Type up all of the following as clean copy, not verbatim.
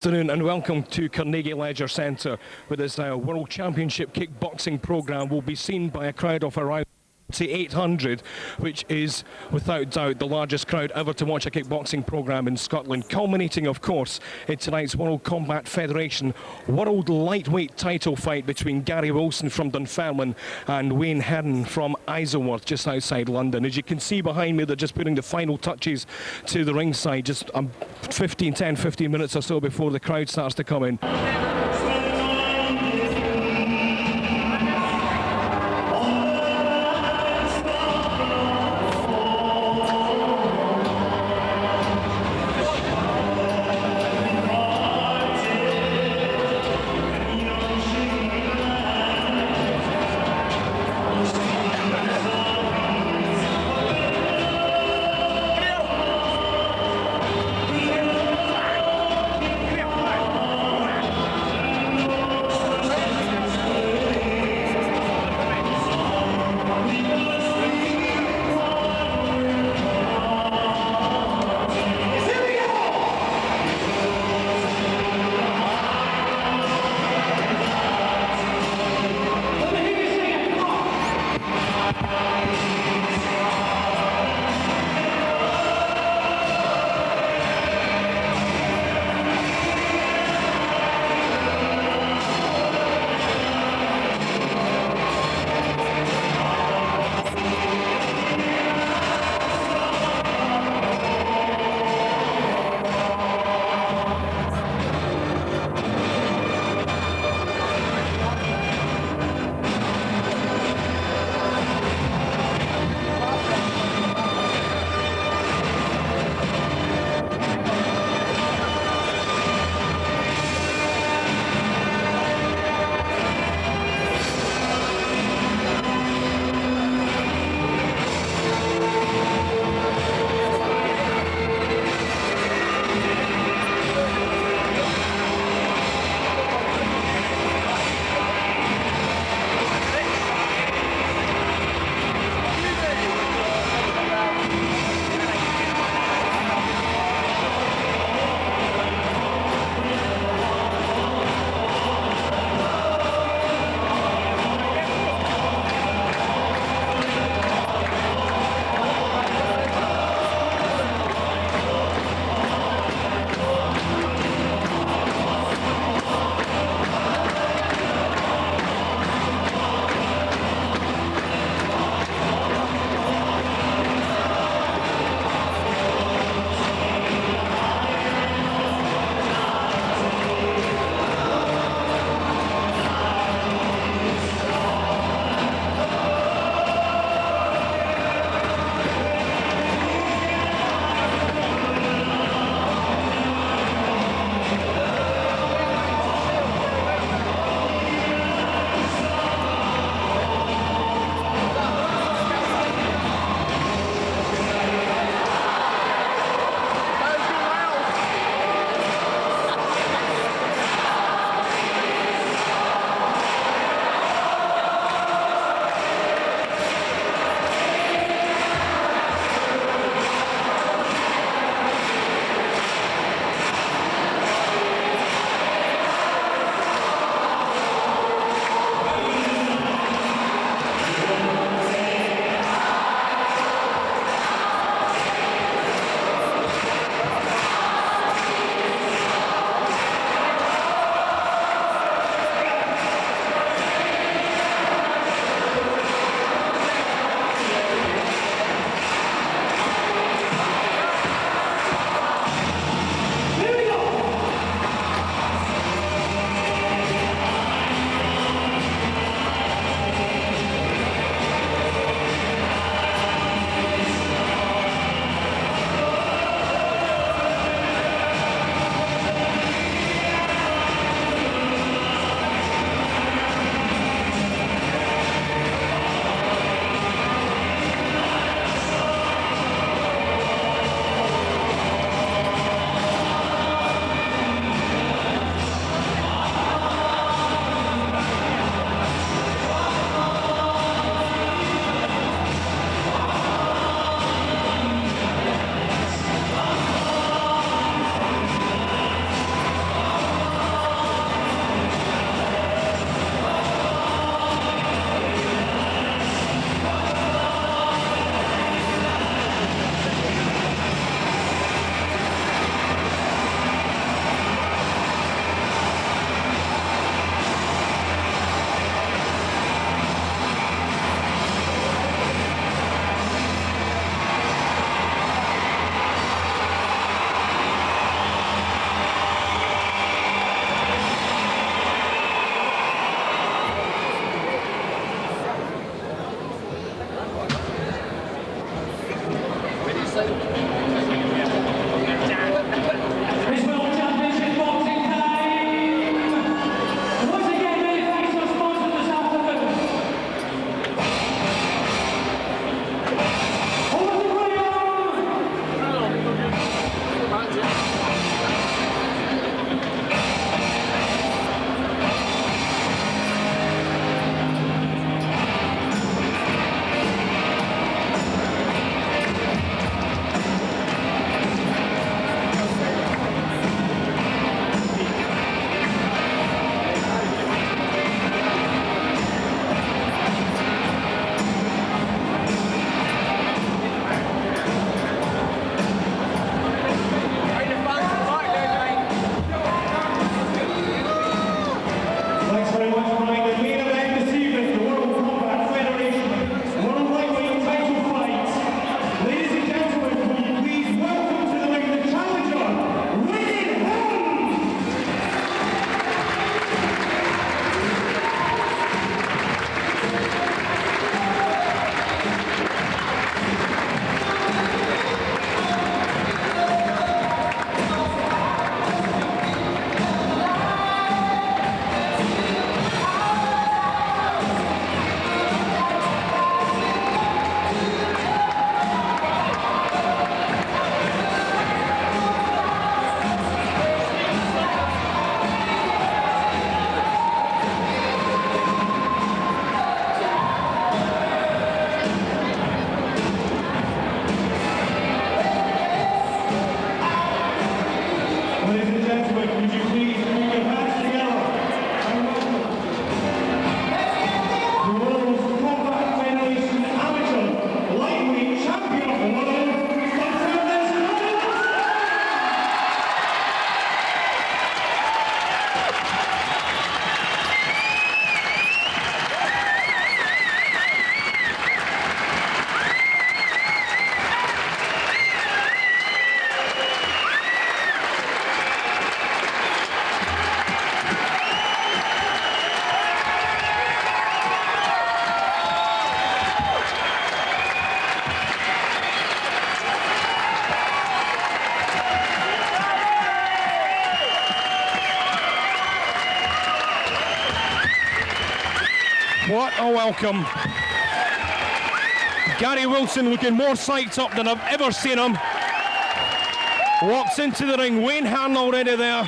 Afternoon and welcome to Carnegie Leisure Centre, where this World Championship kickboxing programme will be seen by a crowd of around 800, which is without doubt the largest crowd ever to watch a kickboxing programme in Scotland, culminating of course in tonight's World Combat Federation World Lightweight title fight between Gary Wilson from Dunfermline and Wayne Hearn from Isleworth, just outside London. As you can see behind me, they're just putting the final touches to the ringside, just 15 minutes or so before the crowd starts to come in. What a welcome. Gary Wilson looking more psyched up than I've ever seen him. Walks into the ring, Wayne Hearn already there.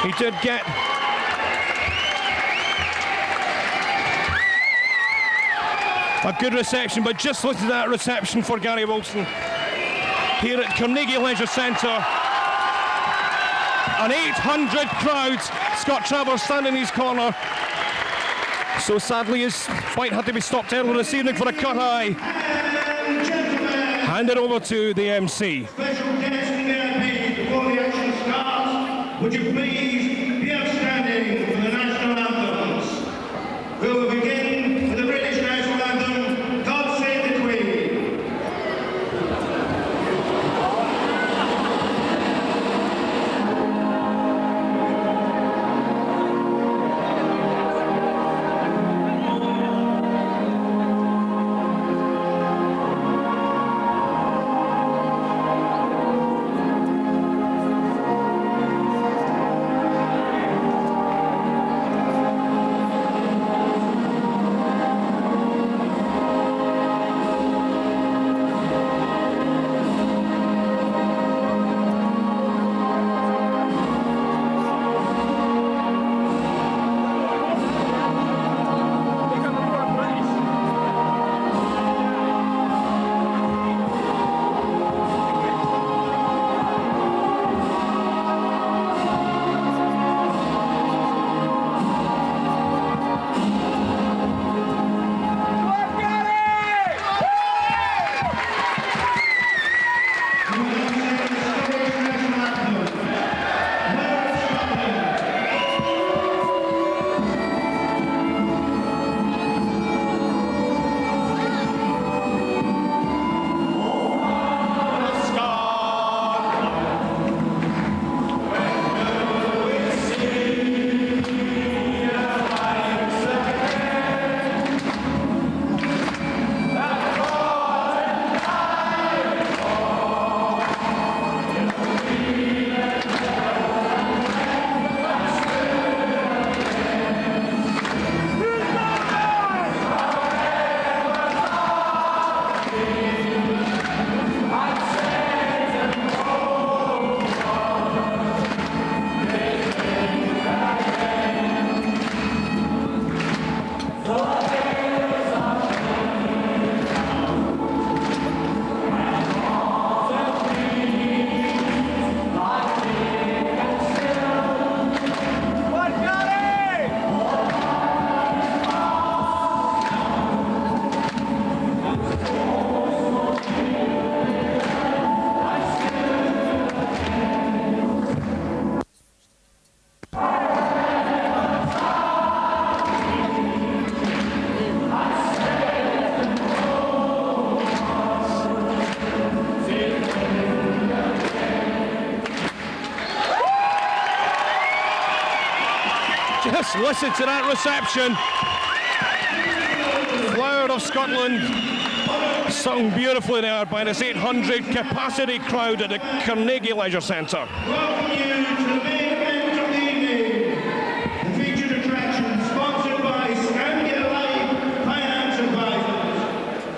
He did get a good reception, but just look at that reception for Gary Wilson here at Carnegie Leisure Centre. An 800 crowd. Scott Travers standing in his corner. So sadly his fight had to be stopped earlier this evening for a cut eye. Hand it over to the MC. Special guest VIP before the action starts. Would you please be outstanding for the national anthems? We will begin with the British national anthem, God Save the Queen. Just listen to that reception. Flower of Scotland, sung beautifully there by this 800 capacity crowd at the Carnegie Leisure Centre. Welcome you to the main event of the evening. The featured attraction sponsored by Scandia Life Finance Advisors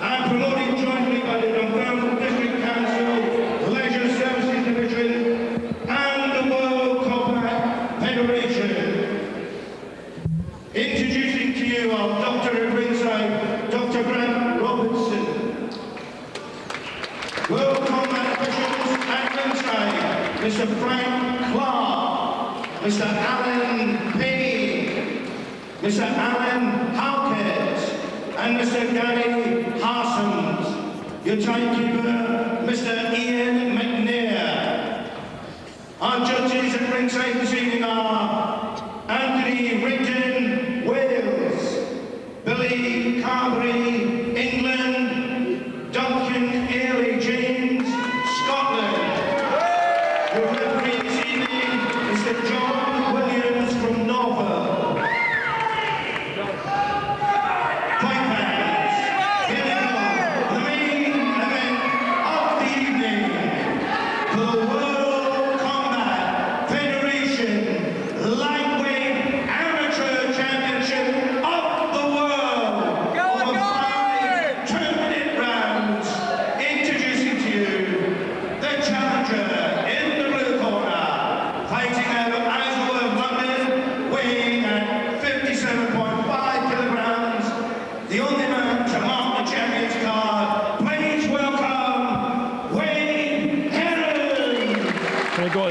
and promoted jointly by the Dunfermline District Council, the Leisure Services Division and the World Compact Federation. Introducing to you our Doctor at ringside, Dr. Grant Robertson. World Combat officials at ringside, Mr. Frank Clark, Mr. Alan Payne, Mr. Alan Howkett, and Mr. Gary Harsons. Your timekeeper, Mr. Ian McNair. Our judges at ringside this evening are Anthony Rigdon, Wales, Billy Carberry, England, Duncan Ailey James, Scotland. Your referee this evening, Mr. John Williams from Nobile. Fight fans, here we go, the main event of the evening for the World Combat Federation Lightweight Amateur Championship.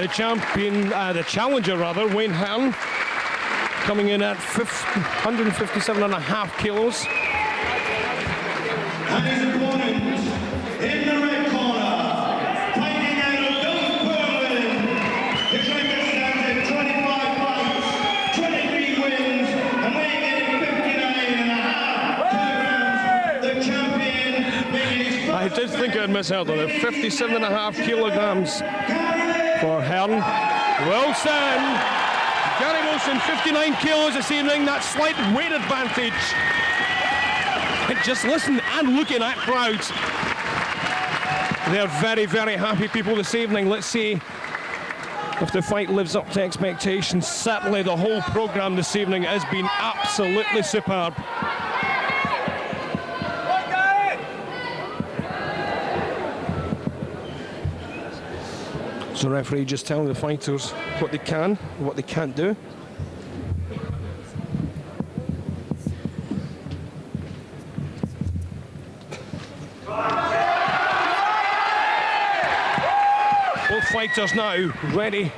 the champion, the challenger rather, Wayne Hearn, coming in at 157.5 kilos. And his opponent in the red corner, fighting out of Dunfermline. His record stands at 25 fights, 23 wins, and weighing in at 59.5 kilograms. The champion making his first. I did think I'd misheard on it. 57.5 kilograms for Hearn. Wilson! Gary Wilson, 59 kilos this evening. That slight weight advantage. Just listen and looking at crowds. They're very, very happy people this evening. Let's see if the fight lives up to expectations. Certainly the whole programme this evening has been absolutely superb. So the referee just telling the fighters what they can, what they can't do. Both fighters now ready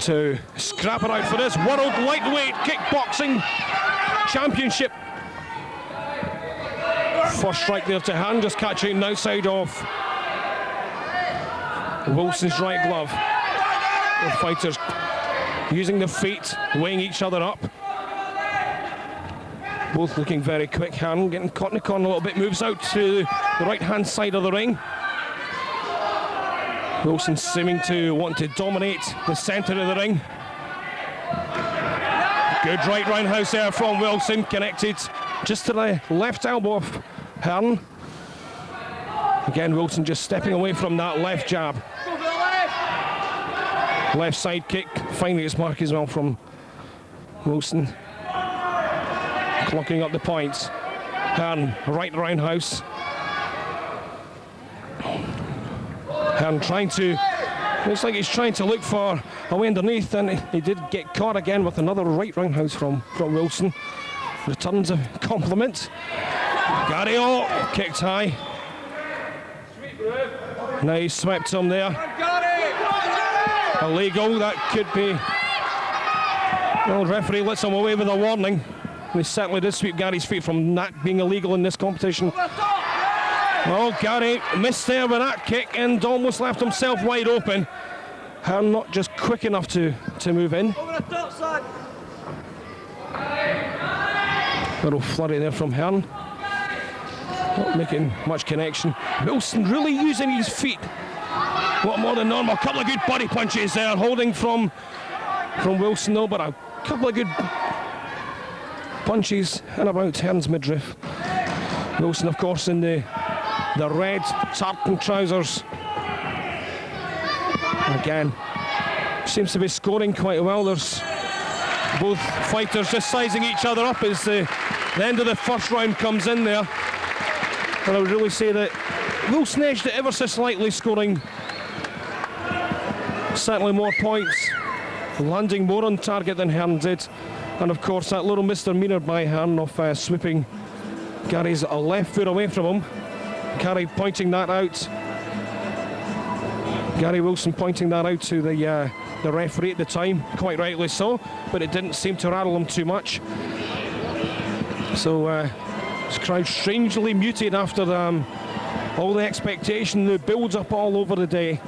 to scrap it out for this World Lightweight Kickboxing Championship. First strike there to Hearn, just catching the outside of Wilson's right glove. The fighters using their feet, weighing each other up. Both looking very quick. Hearn getting caught in the corner a little bit, moves out to the right-hand side of the ring. Wilson seeming to want to dominate the centre of the ring. Good right roundhouse there from Wilson, connected just to the left elbow of Hearn. Again, Wilson just stepping away from that left jab. Left side kick, finding its mark as well from Wilson. Clocking up the points. Hearn, right roundhouse. Hearn trying to, looks like he's trying to look for a way underneath, and he did get caught again with another right roundhouse from Wilson. Returns a compliment. Gario kicked high. Now he swept him there. Illegal, that could be. Well, the referee lets him away with a warning. He certainly did sweep Gary's feet from that being illegal in this competition. Well, Gary missed there with that kick and almost left himself wide open. Hearn not just quick enough to move in. Little flurry there from Hearn. Not making much connection. Wilson really using his feet. What more than normal. A couple of good body punches there, holding from Wilson though, but a couple of good punches and about Hearn's midriff. Wilson, of course, in the red tartan trousers. Again, seems to be scoring quite well. There's both fighters just sizing each other up as the end of the first round comes in there. And I would really say that Wilson edged it ever so slightly, scoring certainly more points, landing more on target than Hearn did. And of course that little misdemeanor by Hearn of sweeping Gary's left foot away from him. Gary pointing that out. Gary Wilson pointing that out to the referee at the time, quite rightly so, but it didn't seem to rattle him too much. So this crowd strangely muted after all the expectation, the build-up all over the day.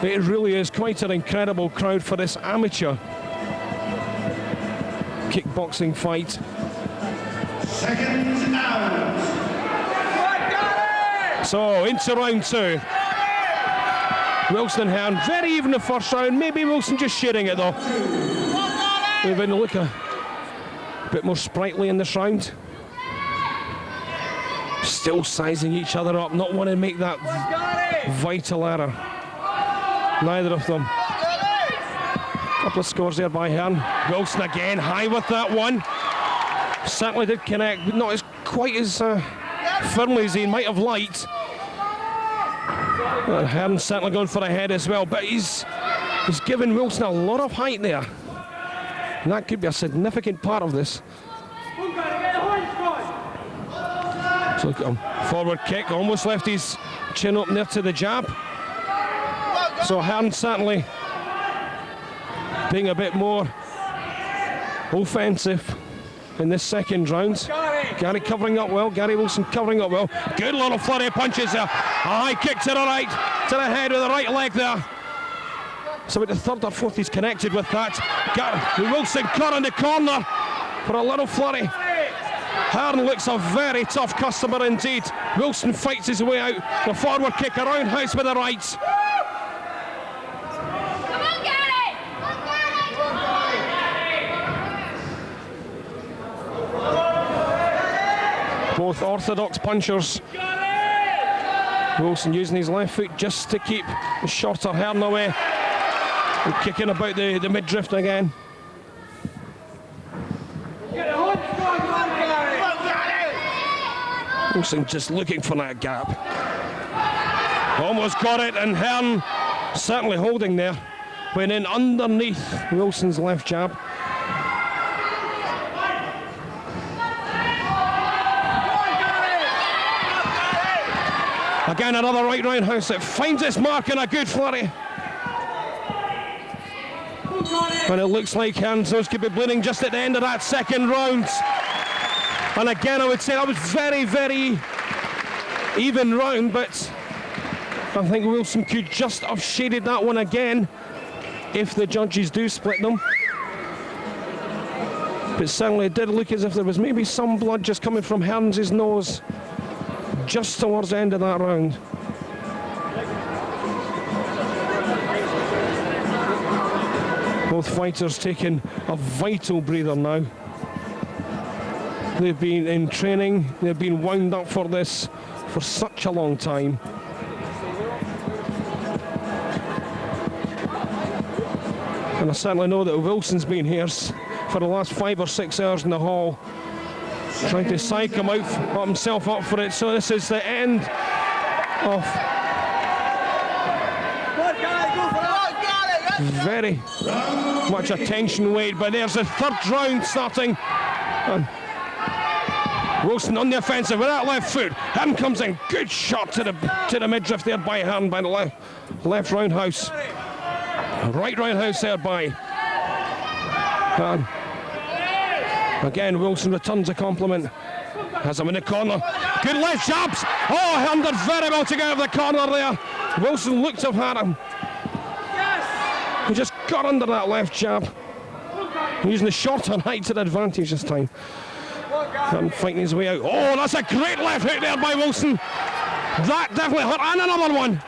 It really is quite an incredible crowd for this amateur kickboxing fight. Seconds out. So into round two. Wilson and Hearn, very even the first round. Maybe Wilson just sharing it though. Moving to look a bit more sprightly in this round. Still sizing each other up, not wanting to make that vital error. Neither of them. Couple of scores there by Hearn. Wilson again, high with that one. Certainly did connect, but not quite as firmly as he might have liked. Hearn certainly going for a head as well, but he's given Wilson a lot of height there. And that could be a significant part of this. So forward kick, almost left his chin up near to the jab. So Hearn certainly being a bit more offensive in this second round. Gary covering up well, Gary Wilson covering up well. Good little flurry of punches there. A high kick to the right, to the head with the right leg there. So about the third or fourth he's connected with that. Wilson caught in the corner for a little flurry. Hearn looks a very tough customer indeed. Wilson fights his way out. The forward kick, a roundhouse with the right. Both orthodox punchers. Wilson using his left foot just to keep the shorter Hearn away. And kicking about the midriff again. Wilson just looking for that gap. Almost got it, and Hearn certainly holding there. Went in underneath Wilson's left jab. Again, another right roundhouse that finds its mark in a good flurry. And it looks like Hearn's nose could be bleeding just at the end of that second round. And again, I would say that was very, very even round, but I think Wilson could just have shaded that one again if the judges do split them. But certainly it did look as if there was maybe some blood just coming from Hearn's nose just towards the end of that round. Both fighters taking a vital breather now. They've been in training, they've been wound up for this for such a long time. And I certainly know that Wilson's been here for the last 5 or 6 hours in the hall, trying to psych him out, put himself up for it. So this is the end of very much attention weighed, but there's the third round starting. And Wilson on the offensive with that left foot. Hearn comes in, good shot to the midriff there by Hearn by the left roundhouse. Right roundhouse there by Hearn. Again, Wilson returns a compliment. Has him in the corner. Good left jabs. Oh, Hearn did very well to get out of the corner there. Wilson looked to have had him. He just got under that left jab. Using the shorter height to the advantage this time. Hearn fighting his way out. Oh, that's a great left hook there by Wilson. That definitely hurt. And another one.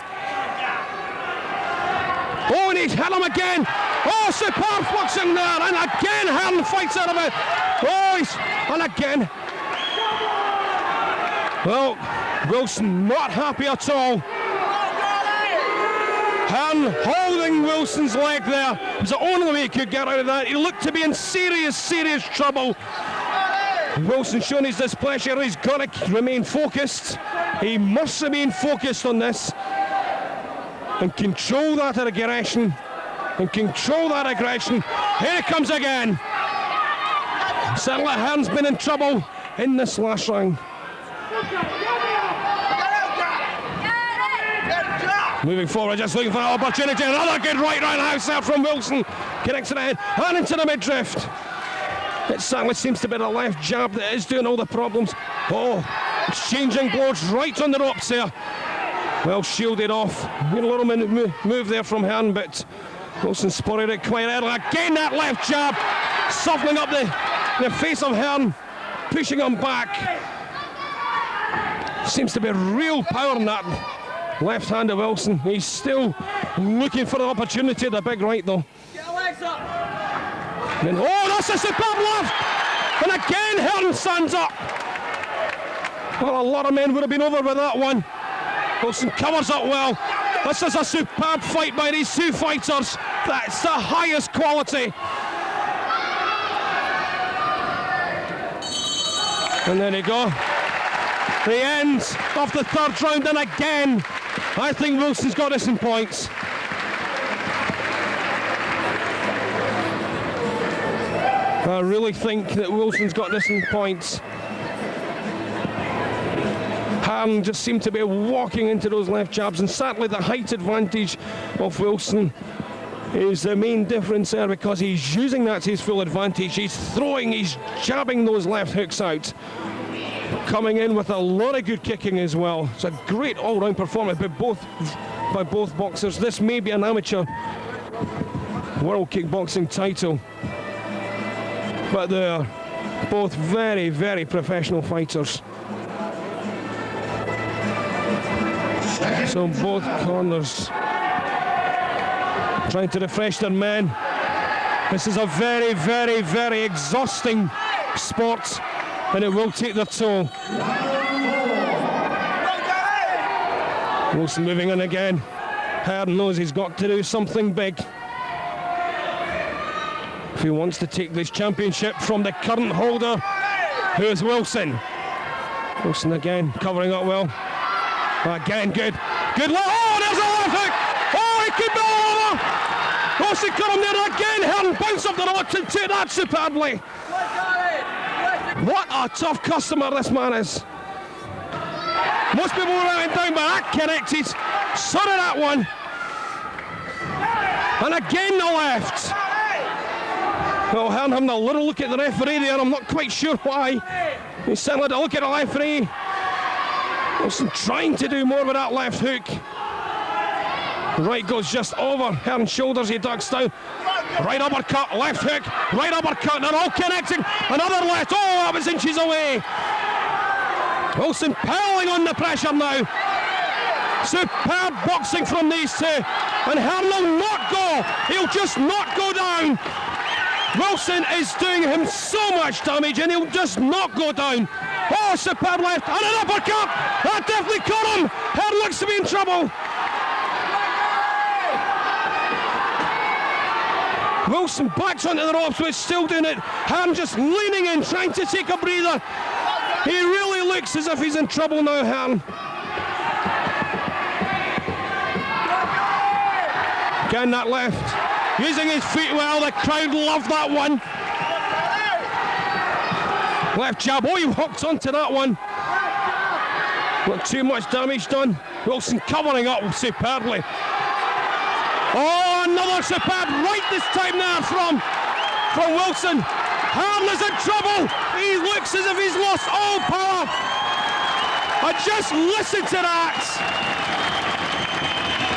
Oh, and he's hit him again. Oh, superb boxing there. And again, Hearn fights out of it. Oh, and again. Well, Wilson not happy at all. Hearn holding Wilson's leg there. It was the only way he could get out of that. He looked to be in serious, serious trouble. Wilson showing his displeasure. He's got to remain focused. He must remain focused on this and control that aggression. And control that aggression. Here it comes again. Certainly Hearn's been in trouble in this last round. Moving forward, just looking for an opportunity. Another good right roundhouse there from Wilson. Connects to the head and into the midriff. It certainly seems to be the left jab that is doing all the problems. Oh, exchanging blows right on the ropes there. Well shielded off. A little move there from Hearn, but Wilson spotted it quite early. Again, that left jab, softening up the face of Hearn, pushing him back. Seems to be real power in that left hand of Wilson. He's still looking for the opportunity, the big right though. Get the legs up. And, oh, that's a superb left! And again, Hearn stands up. Well, a lot of men would have been over with that one. Wilson covers up well. This is a superb fight by these two fighters. That's the highest quality. And there you go. The end of the third round, and again, I think Wilson's got this in points. I really think that Wilson's got this in points. Hearn just seemed to be walking into those left jabs, and sadly the height advantage of Wilson is the main difference there, because he's using that to his full advantage. He's throwing, he's jabbing those left hooks out, coming in with a lot of good kicking as well. It's a great all-round performance by both boxers. This may be an amateur world kickboxing title, but they're both very, very professional fighters. So both corners trying to refresh their men. This is a very, very, very exhausting sport, and it will take their toll. Wilson moving in again. Hearn knows he's got to do something big if he wants to take this championship from the current holder, who is Wilson. Wilson again covering up well. Again, good. Good. Oh, there's a left hook. Oh, he could be all over. Wilson got him there again. Hearn bounced up the ropes and took that superbly. What a tough customer this man is. Most people were out and down, but that connected. So did that one. And again the left. Well, Hearn having a little look at the referee there. I'm not quite sure why. He certainly had a look at the referee. Wilson trying to do more with that left hook. Right goes just over Hearn's shoulders, he ducks down. Right uppercut, left hook, right uppercut, they're all connecting. Another left, oh, that was inches away. Wilson piling on the pressure now. Superb boxing from these two. And Hearn will not go, he'll just not go down. Wilson is doing him so much damage and he'll just not go down. Oh, superb left, and an uppercut! That definitely caught him! Hearn looks to be in trouble. Wilson backs onto the ropes, but still doing it. Hearn just leaning in, trying to take a breather. He really looks as if he's in trouble now, Hearn. Again, that left. Using his feet well, the crowd loved that one. Left jab, oh, he hooked onto that one. Not too much damage done. Wilson covering up superbly. Oh, another superb right this time now from Wilson. Hearn is in trouble. He looks as if he's lost all power. And just listen to that.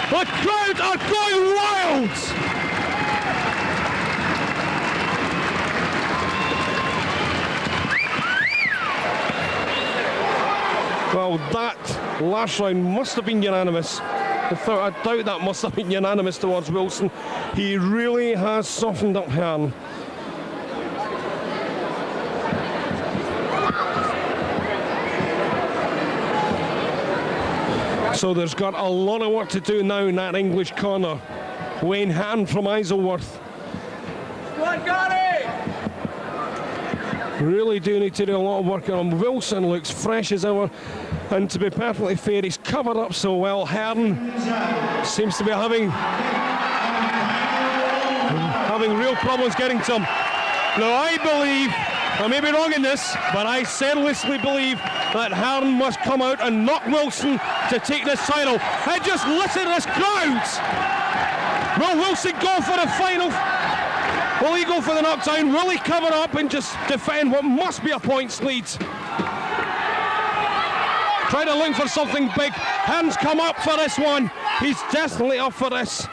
The crowd are going wild. Well, that last round must have been unanimous. I doubt that must have been unanimous towards Wilson. He really has softened up Hearn. So there's got a lot of work to do now in that English corner. Wayne Hearn from Isleworth. Really do need to do a lot of work on him. Wilson looks fresh as ever, and to be perfectly fair, he's covered up so well. Hearn seems to be having real problems getting to him. Now I believe, I may be wrong in this, but I seriously believe that Hearn must come out and knock Wilson to take this title. And just listen to this crowd. Will Wilson go for the final? Will he go for the knockdown? Will he cover up and just defend what must be a points lead? Try to look for something big. Hearn's come up for this one. He's definitely up for this.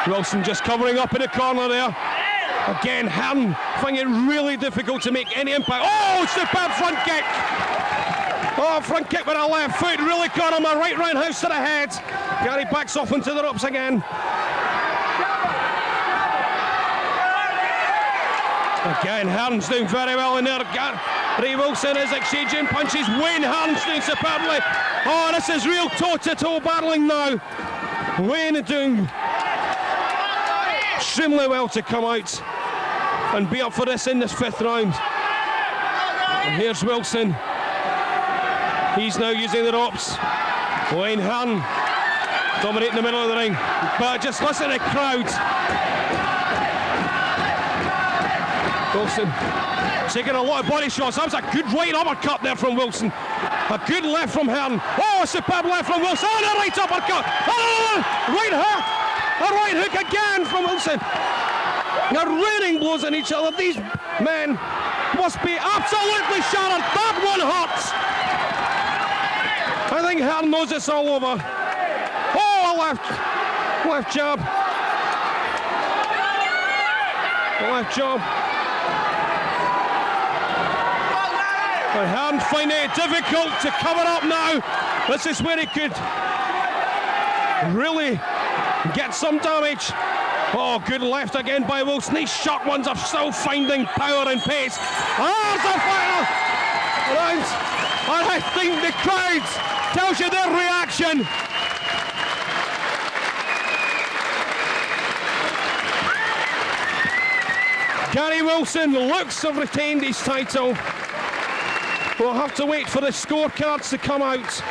Wilson just covering up in the corner there. Again, Hearn finding it really difficult to make any impact. Oh, superb front kick. Oh, front kick with a left foot, really caught him, a right roundhouse to the head. Gary backs off into the ropes again. Again, Hearn's doing very well in there. Ray Wilson is exchanging punches. Wayne Hearn's doing superbly. Oh, this is real toe-to-toe battling now. Wayne doing extremely well to come out and be up for this in this fifth round. And here's Wilson. He's now using the ropes. Wayne Hearn dominating the middle of the ring. But just listen to the crowd. Wilson taking a lot of body shots. That was a good right uppercut there from Wilson. A good left from Hearn. Oh, a superb left from Wilson. Oh, a right uppercut. Oh, right hook. A right hook again from Wilson. They're raining blows on each other. These men must be absolutely shattered. That one hurts. I think Hearn knows it's all over. Oh, a left jab. A left jab. And Hearn finding it difficult to cover up now. This is where he could really get some damage. Oh, good left again by Wilson. These short ones are still finding power and pace. There's the final round. And I think the crowd tells you their reaction. Gary Wilson looks to have retained his title. We'll have to wait for the scorecards to come out.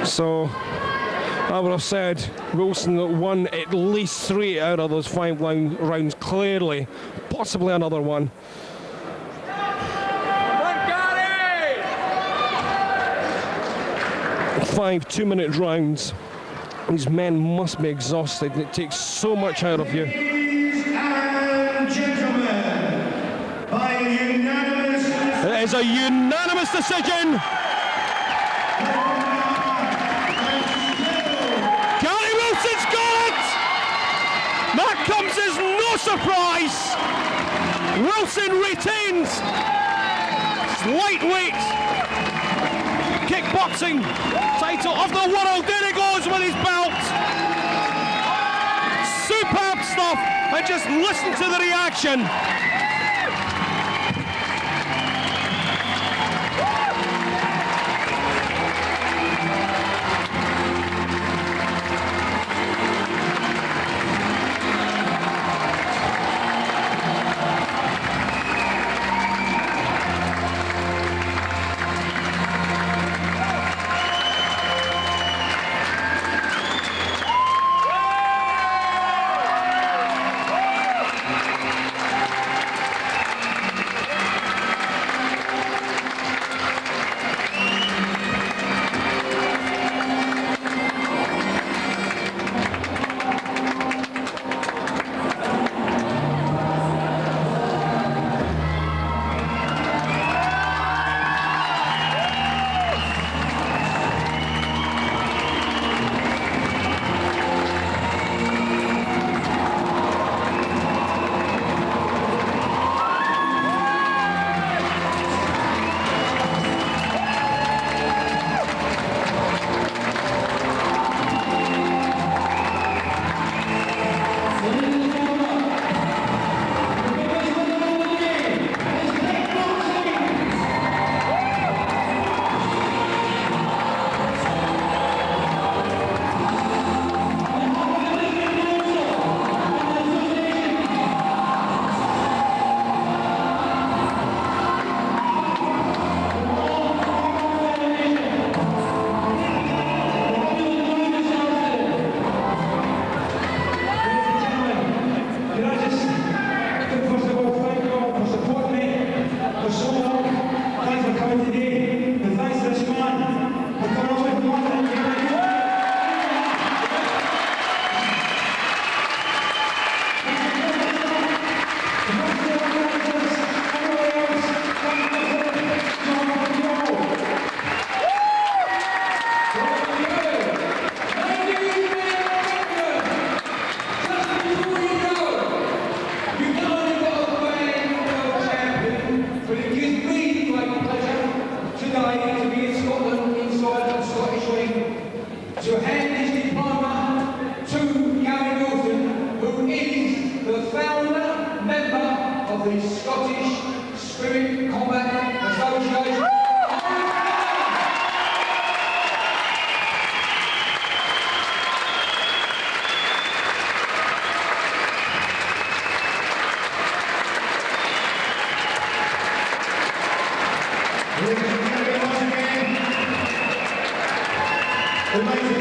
So, I would have said Wilson won at least 3 out of those 5 rounds clearly, possibly another one. 5 2-minute rounds. These men must be exhausted. It takes so much out of you. Ladies and gentlemen, by a unanimous decision. It is a unanimous decision. Gary Wilson's got it! That comes as no surprise. Wilson retains lightweight kickboxing title of the world. There he goes with his belt. Superb stuff. And just listen to the reaction. I'd like to